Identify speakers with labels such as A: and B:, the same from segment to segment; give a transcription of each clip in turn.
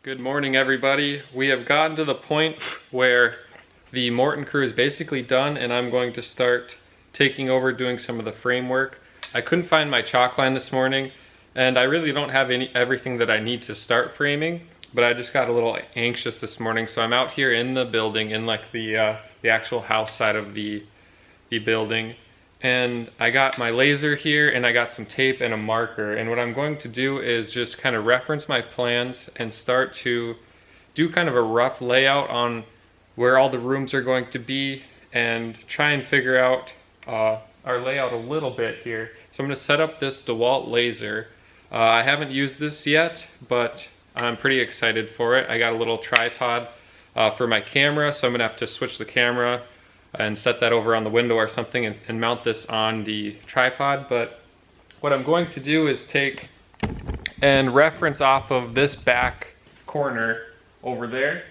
A: Good morning, everybody. We have gotten to the point where the Morton crew is basically done, and I'm going to start taking over doing some of the framework. I couldn't find my chalk line this morning, and I really don't have everything that I need to start framing, but I just got a little anxious this morning, so I'm out here in the building, in like the actual house side of the building. And I got my laser here, and I got some tape and a marker, and what I'm going to do is just kind of reference my plans and start to do kind of a rough layout on where all the rooms are going to be and try and figure out our layout a little bit here. So I'm going to set up this Dewalt Laser. I haven't used this yet, but I'm pretty excited for it. I got a little tripod for my camera, so I'm going to have to switch the camera and set that over on the window or something and mount this on the tripod. But what I'm going to do is take and reference off of this back corner over there,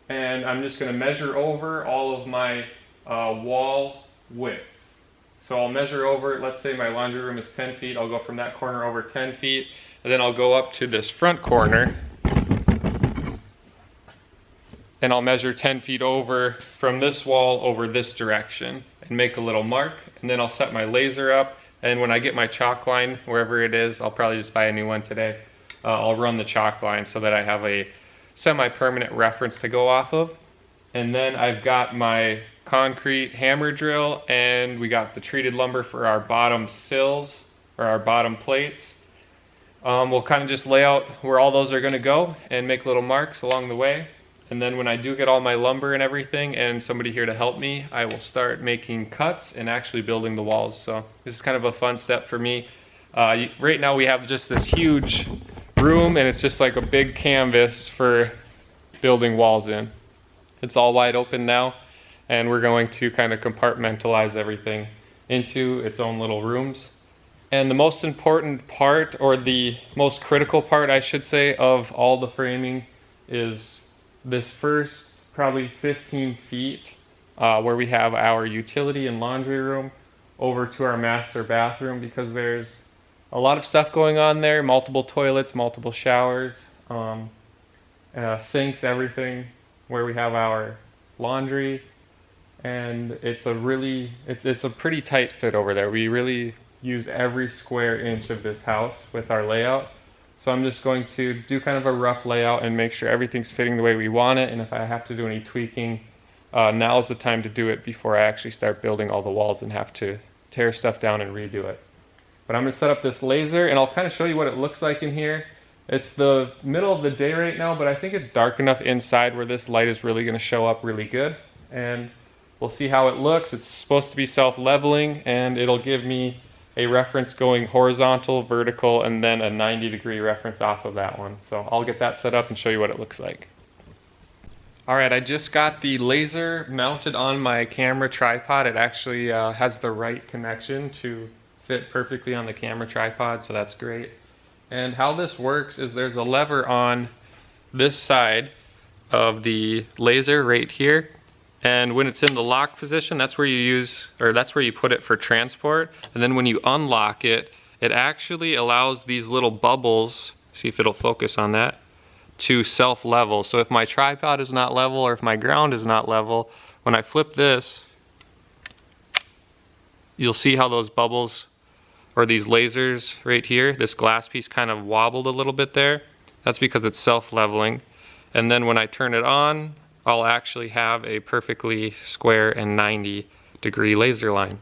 A: and I'm just going to measure over all of my wall widths. So I'll measure over, let's say my laundry room is 10 feet, I'll go from that corner over 10 feet, and then I'll go up to this front corner, and I'll measure 10 feet over from this wall over this direction and make a little mark, and then I'll set my laser up, and when I get my chalk line, wherever it is, I'll probably just buy a new one today, I'll run the chalk line so that I have a semi-permanent reference to go off of. And then I've got my concrete hammer drill, and we got the treated lumber for our bottom sills, or our bottom plates. We'll kind of just lay out where all those are going to go and make little marks along the way. And then when I do get all my lumber and everything and somebody here to help me, I will start making cuts and actually building the walls. So this is kind of a fun step for me. Right now we have just this huge room, and it's just like a big canvas for building walls in. It's all wide open now, and we're going to kind of compartmentalize everything into its own little rooms. And the most important part, or the most critical part I should say, of all the framing is this first probably 15 feet where we have our utility and laundry room over to our master bathroom, because there's a lot of stuff going on there, multiple toilets, multiple showers, sinks, everything, where we have our laundry, and it's a pretty tight fit over there. We really use every square inch of this house with our layout. So I'm just going to do kind of a rough layout and make sure everything's fitting the way we want it, and if I have to do any tweaking, now's the time to do it before I actually start building all the walls and have to tear stuff down and redo it. But I'm going to set up this laser, and I'll kind of show you what it looks like in here. It's the middle of the day right now, but I think it's dark enough inside where this light is really going to show up really good, and we'll see how it looks. It's supposed to be self-leveling, and it'll give me a reference going horizontal, vertical, and then a 90-degree reference off of that one. So I'll get that set up and show you what it looks like. Alright, I just got the laser mounted on my camera tripod. It actually has the right connection to fit perfectly on the camera tripod, so that's great. And how this works is there's a lever on this side of the laser right here, and when it's in the lock position, that's where that's where you put it for transport. And then when you unlock it, it actually allows these little bubbles, see if it'll focus on that, to self-level. So if my tripod is not level, or if my ground is not level, when I flip this, you'll see how those bubbles, or these lasers right here, this glass piece kind of wobbled a little bit there. That's because it's self-leveling. And then when I turn it on, I'll actually have a perfectly square and 90-degree laser line.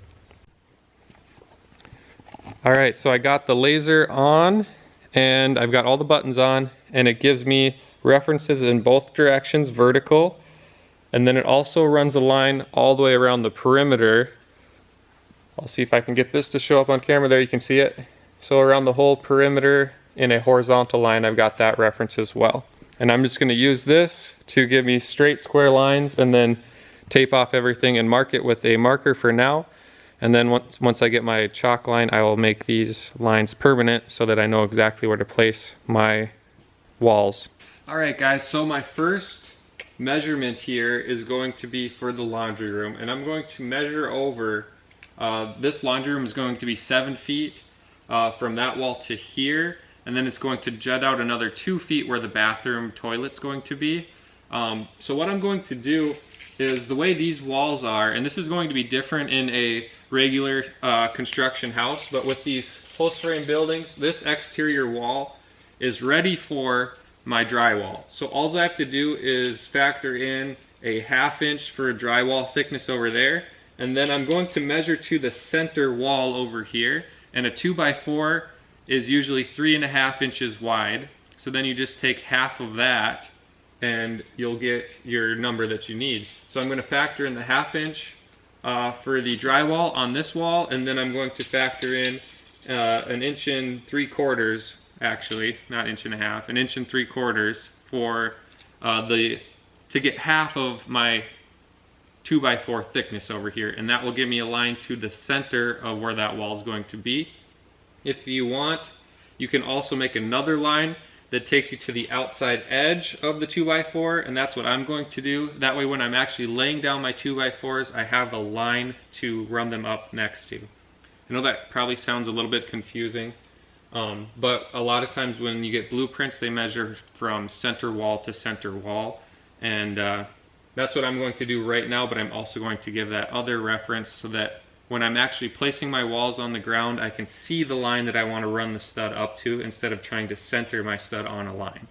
A: Alright, so I got the laser on, and I've got all the buttons on, and it gives me references in both directions, vertical, and then it also runs a line all the way around the perimeter. I'll see if I can get this to show up on camera. There, you can see it. So around the whole perimeter in a horizontal line, I've got that reference as well. And I'm just going to use this to give me straight square lines, and then tape off everything and mark it with a marker for now. And then once I get my chalk line, I will make these lines permanent so that I know exactly where to place my walls. Alright guys, so my first measurement here is going to be for the laundry room, and I'm going to measure over, this laundry room is going to be 7 feet from that wall to here, and then it's going to jut out another 2 feet where the bathroom toilet's going to be. So what I'm going to do is, the way these walls are, and this is going to be different in a regular construction house, but with these post frame buildings, this exterior wall is ready for my drywall. So all I have to do is factor in a 1/2 inch for drywall thickness over there, and then I'm going to measure to the center wall over here, and a 2x4 is usually 3.5 inches wide. So then you just take half of that and you'll get your number that you need. So I'm going to factor in the 1/2 inch for the drywall on this wall, and then I'm going to factor in 1 3/4 inches, actually, not 1.5 inches, 1 3/4 inches for to get half of my 2x4 thickness over here, and that will give me a line to the center of where that wall is going to be. If you want, you can also make another line that takes you to the outside edge of the 2x4, and that's what I'm going to do. That way when I'm actually laying down my 2x4s, I have a line to run them up next to. I know that probably sounds a little bit confusing, but a lot of times when you get blueprints, they measure from center wall to center wall, and that's what I'm going to do right now, but I'm also going to give that other reference so that when I'm actually placing my walls on the ground, I can see the line that I want to run the stud up to instead of trying to center my stud on a line.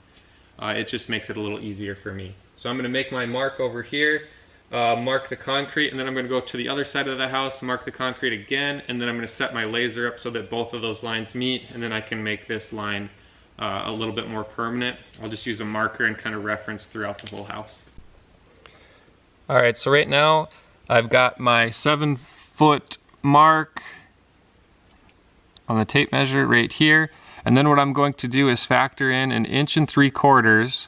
A: It just makes it a little easier for me. So I'm going to make my mark over here, mark the concrete, and then I'm going to go to the other side of the house, mark the concrete again, and then I'm going to set my laser up so that both of those lines meet, and then I can make this line a little bit more permanent. I'll just use a marker and kind of reference throughout the whole house. Alright, so right now I've got my 7-foot mark on the tape measure right here, and then what I'm going to do is factor in 1 3/4 inches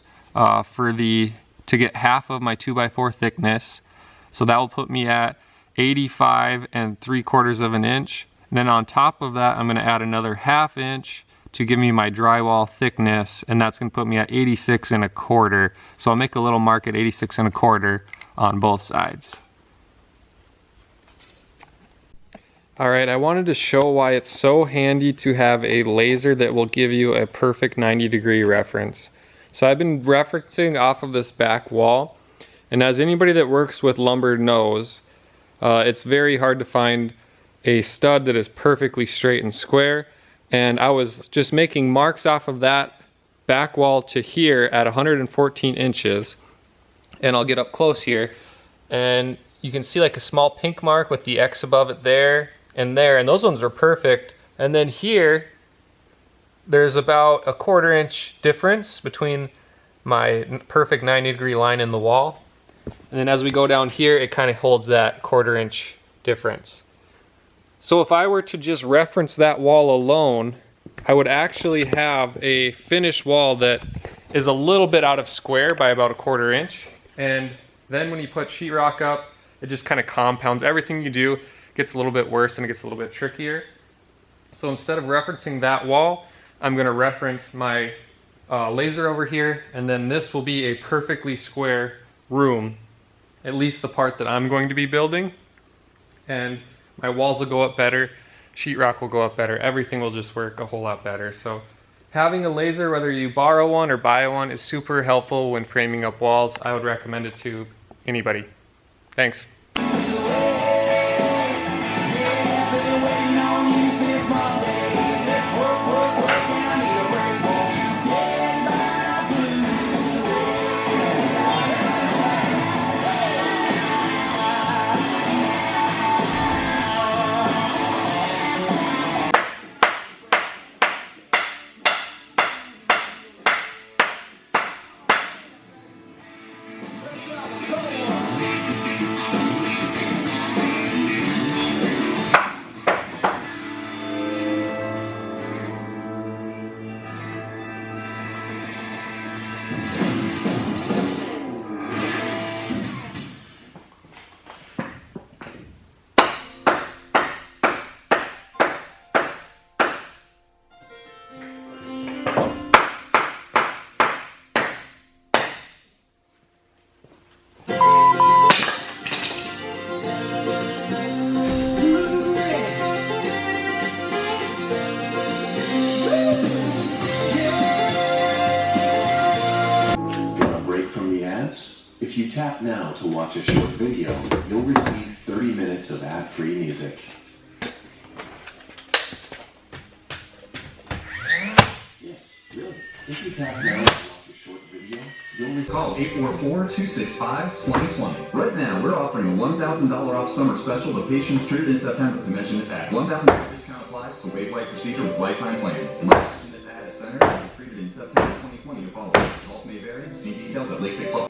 A: to get half of my 2x4 thickness. So that will put me at 85 3/4 inches, and then on top of that I'm going to add another 1/2 inch to give me my drywall thickness, and that's going to put me at 86 1/4. So I'll make a little mark at 86 1/4 on both sides. Alright, I wanted to show why it's so handy to have a laser that will give you a perfect 90-degree reference. So I've been referencing off of this back wall, and as anybody that works with lumber knows, it's very hard to find a stud that is perfectly straight and square, and I was just making marks off of that back wall to here at 114 inches, and I'll get up close here, and you can see like a small pink mark with the X above it there, and those ones are perfect. And then here there's about a 1/4 inch difference between my perfect 90-degree line in the wall, and then as we go down here it kind of holds that 1/4 inch difference. So if I were to just reference that wall alone, I would actually have a finished wall that is a little bit out of square by about a 1/4 inch, and then when you put sheetrock up, it just kind of compounds. Everything you do gets a little bit worse and it gets a little bit trickier. So instead of referencing that wall, I'm going to reference my laser over here, and then this will be a perfectly square room, at least the part that I'm going to be building, and my walls will go up better, sheetrock will go up better, everything will just work a whole lot better. So having a laser, whether you borrow one or buy one, is super helpful when framing up walls. I would recommend it to anybody. Thanks.
B: advance? If you tap now to watch a short video, you'll receive 30 minutes of ad-free music. Yes, really. If you tap now to watch a short video, you'll receive...
C: Call 844-265-2020. Right now, we're offering a $1,000 off summer special to patients treated in September. To mention this ad. $1,000 discount applies to wave light procedure with lifetime plan. You might mention this ad at center and be treated in September 2020 to follow. Results may vary. See details at LASIK Plus.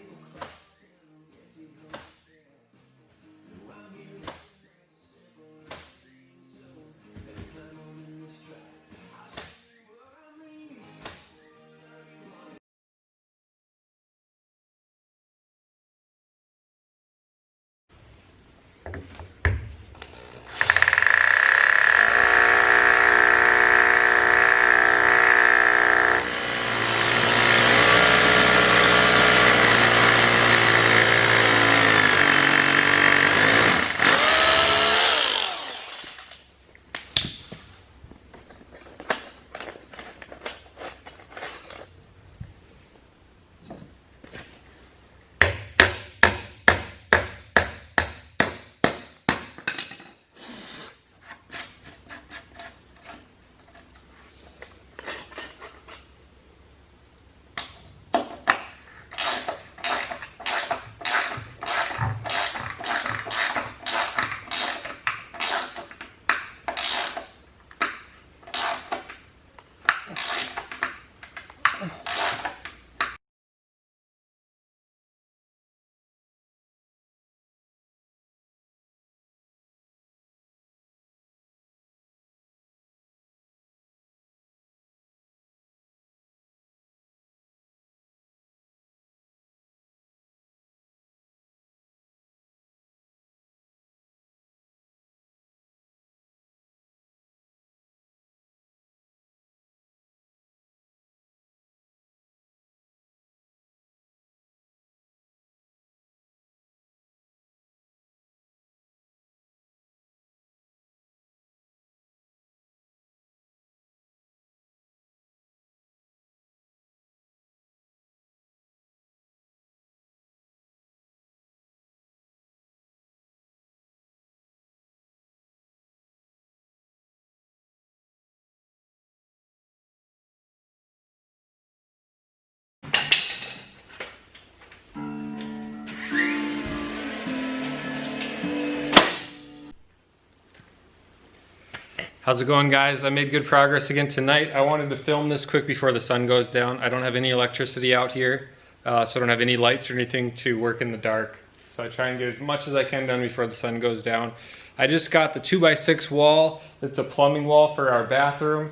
A: How's it going, guys? I made good progress again tonight. I wanted to film this quick before the sun goes down. I don't have any electricity out here, so I don't have any lights or anything to work in the dark. So I try and get as much as I can done before the sun goes down. I just got the 2x6 wall. It's a plumbing wall for our bathroom.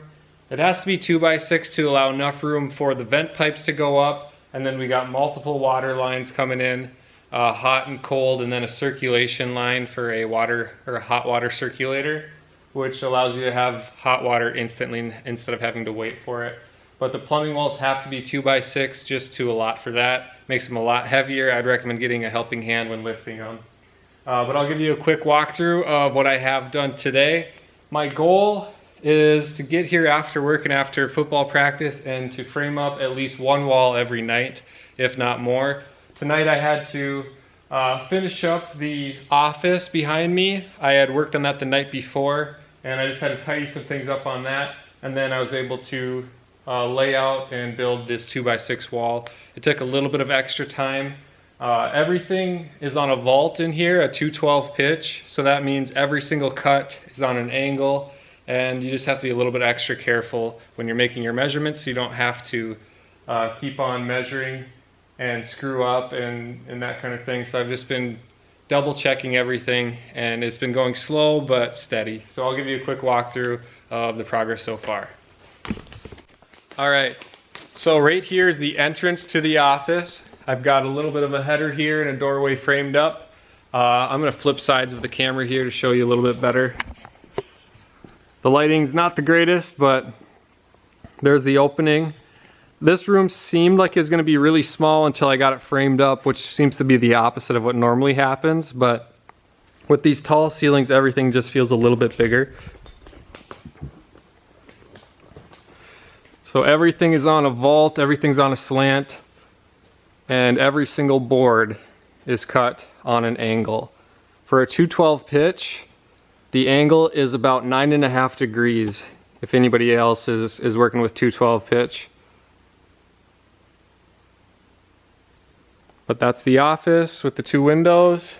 A: It has to be 2x6 to allow enough room for the vent pipes to go up. And then we got multiple water lines coming in, hot and cold, and then a circulation line for a water or a hot water circulator, which allows you to have hot water instantly instead of having to wait for it. But the plumbing walls have to be 2x6 just to allot for that. Makes them a lot heavier. I'd recommend getting a helping hand when lifting them. But I'll give you a quick walkthrough of what I have done today. My goal is to get here after work and after football practice and to frame up at least one wall every night, if not more. Tonight I had to finish up the office behind me. I had worked on that the night before, and I just had to tidy some things up on that, and then I was able to lay out and build this 2x6 wall. It took a little bit of extra time. Everything is on a vault in here, a 212 pitch, so that means every single cut is on an angle, and you just have to be a little bit extra careful when you're making your measurements so you don't have to keep on measuring and screw up and that kind of thing. So I've just been double checking everything, and it's been going slow but steady. So I'll give you a quick walkthrough of the progress so far. All right, so right here is the entrance to the office. I've got a little bit of a header here and a doorway framed up. I'm gonna flip sides of the camera here to show you a little bit better. The lighting's not the greatest, but there's the opening. This room seemed like it was gonna be really small until I got it framed up, which seems to be the opposite of what normally happens. But with these tall ceilings, everything just feels a little bit bigger. So everything is on a vault, everything's on a slant. and every single board is cut on an angle. For a 212 pitch, the angle is about 9.5 degrees if anybody else is working with 212 pitch. But that's the office with the 2 windows.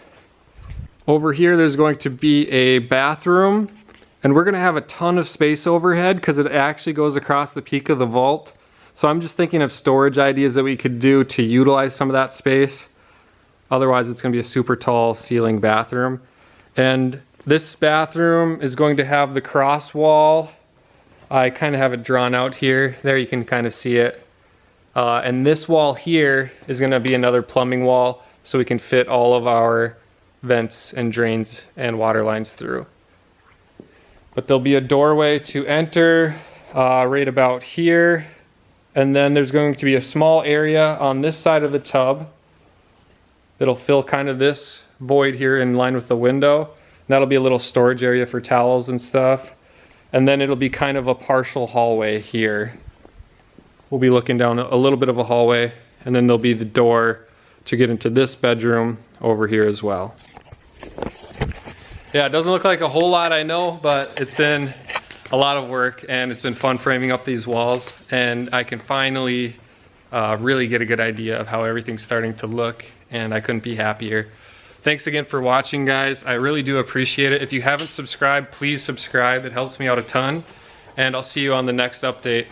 A: Over here there's going to be a bathroom, and we're going to have a ton of space overhead because it actually goes across the peak of the vault. So I'm just thinking of storage ideas that we could do to utilize some of that space. Otherwise it's going to be a super tall ceiling bathroom. And this bathroom is going to have the cross wall. I kind of have it drawn out here. There you can kind of see it. And this wall here is going to be another plumbing wall so we can fit all of our vents and drains and water lines through. But there'll be a doorway to enter right about here. And then there's going to be a small area on this side of the tub that'll fill kind of this void here in line with the window. And that'll be a little storage area for towels and stuff. And then it'll be kind of a partial hallway here. We'll be looking down a little bit of a hallway, and then there'll be the door to get into this bedroom over here as well. Yeah, it doesn't look like a whole lot, I know, but it's been a lot of work, and it's been fun framing up these walls, and I can finally really get a good idea of how everything's starting to look, and I couldn't be happier. Thanks again for watching, guys. I really do appreciate it. If you haven't subscribed, please subscribe. It helps me out a ton, and I'll see you on the next update.